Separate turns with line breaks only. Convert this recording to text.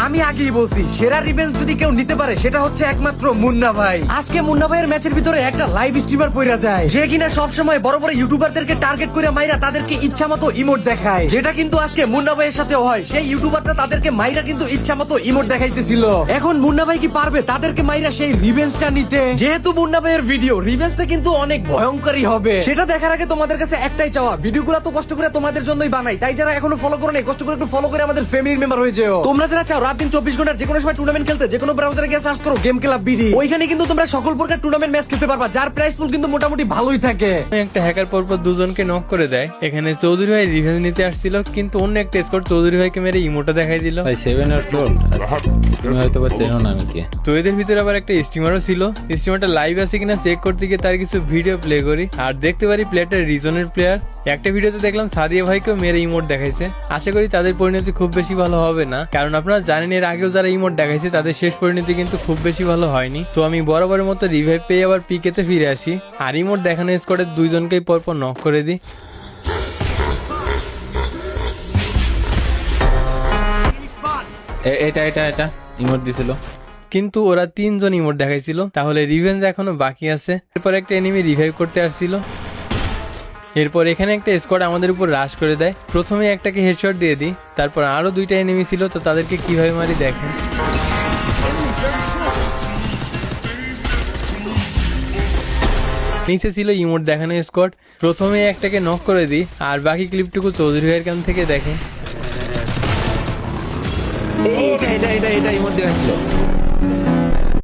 আমি আগেই বলছি সেরা রিভেঞ্জ যদি কেউ নিতে পারে সেটা হচ্ছে একমাত্র মুন্না ভাই। আজকে মুন্না ভাইয়ের ম্যাচের ভিতরে একটা লাইভ স্ট্রিমার পইরা যায়, যে কিনা সবসময় বড় বড় ইউটিউবারদেরকে টার্গেট করে মাইরা তাদেরকে ইচ্ছা মতো ইমোট দেখায়, যেটা কিন্তু আজকে মুন্না ভাইয়ের সাথে হয়। সেই ইউটিউবারটা তাদেরকে মাইরা কিন্তু ইচ্ছা মতো ইমোট দেখাইতেছিল। এখন মুন্না ভাই কি পারবে তাদেরকে মাইরা সেই রিভেঞ্জটা নিতে? যেহেতু মুন্না ভাইয়ের ভিডিও রিভেঞ্জটা কিন্তু অনেক ভয়ঙ্করই হবে, সেটা দেখার আগে তোমাদের কাছে একটাই চাওয়া, ভিডিওগুলো তো কষ্ট করে তোমাদের জন্যই বানাই, তাই যারা এখনো ফলো করো নাই কষ্ট করে একটু ফলো করে আমাদের ফ্যামিলির মেম্বার হয়ে যাও। তোমরা যারা চাও রাত দিন 24 ঘন্টার যে কোনো সময় টুর্নামেন্ট খেলতে, যে কোনো ব্রাউজারে গিয়ে সার্চ করো গেম ক্লাব বিডি, ওইখানে কিন্তু তোমরা সকল প্রকার টুর্নামেন্ট ম্যাচ খেলতে পারবা, যার প্রাইস পুল কিন্তু মোটামুটি ভালোই থাকে।
একটা হ্যাকার পরপর দুজনকে নক করে দেয়। এখানে চৌধুরী ভাই রিভেঞ্জ নিতে আসছিল, কিন্তু অন্য একটা স্কোয়াড চৌধুরী ভাইকে মেরে ইমোটা দেখাই দিল।
ভাই 7 ইয়ার্স ওল্ড, তুমি হয়তো বা চেনো না আমি কে।
তো এদের ভিতরে আবার একটা স্ট্রিমারও ছিল। স্ট্রিমারটা লাইভ আছে কিনা চেক করতে গিয়ে তার কিছু ভিডিও প্লে করি, আর দেখতে পারি প্লেয়ারটা রিজনের প্লেয়ার। একটা ভিডিওতে দেখলাম সাদিয়া ভাইকেও মেরে ইমোট দেখাইছে। আশা করি তাদের পরিণতি খুব বেশি ভালো হবে না, কারণ আপনারা জানেন এর আগেও যারা ইমোট দেখাইছে তাদের শেষ পরিণতি কিন্তু খুব বেশি ভালো হয়নি। তো আমি বরাবরের মতো রিভাইভ পেয়ে আবার পিকেতে ফিরে আসি, আর ইমোট দেখানো স্কোয়াডের দুইজনকেই পরপর নক করে দিই।
এটা এটা এটা ইমোট দিছিল,
কিন্তু ওরা তিনজন ইমোট দেখাইছিল, তাহলে রিভেঞ্জ এখনো বাকি আছে। এরপর একটা এনিমি রিভাইভ করতে আসছিল। এরপর এখানে একটা স্কোয়াড আমাদের উপর রাশ করে দেয়। প্রথমে একটাকে হেডশট দিয়ে দিই, তারপর আরো দুইটা এনিমি ছিল, তো তাদেরকে কিভাবে মারি দেখেন। নিচে ছিল ইমোট দেখানো স্কোয়াড। প্রথমে একটাকে নক করে দিই, আর বাকি ক্লিপটুকু চৌধুরী ভাইয়ের কান থেকে দেখেন।
এটা এটা এটা এটা ইমোট দেখাইছিল।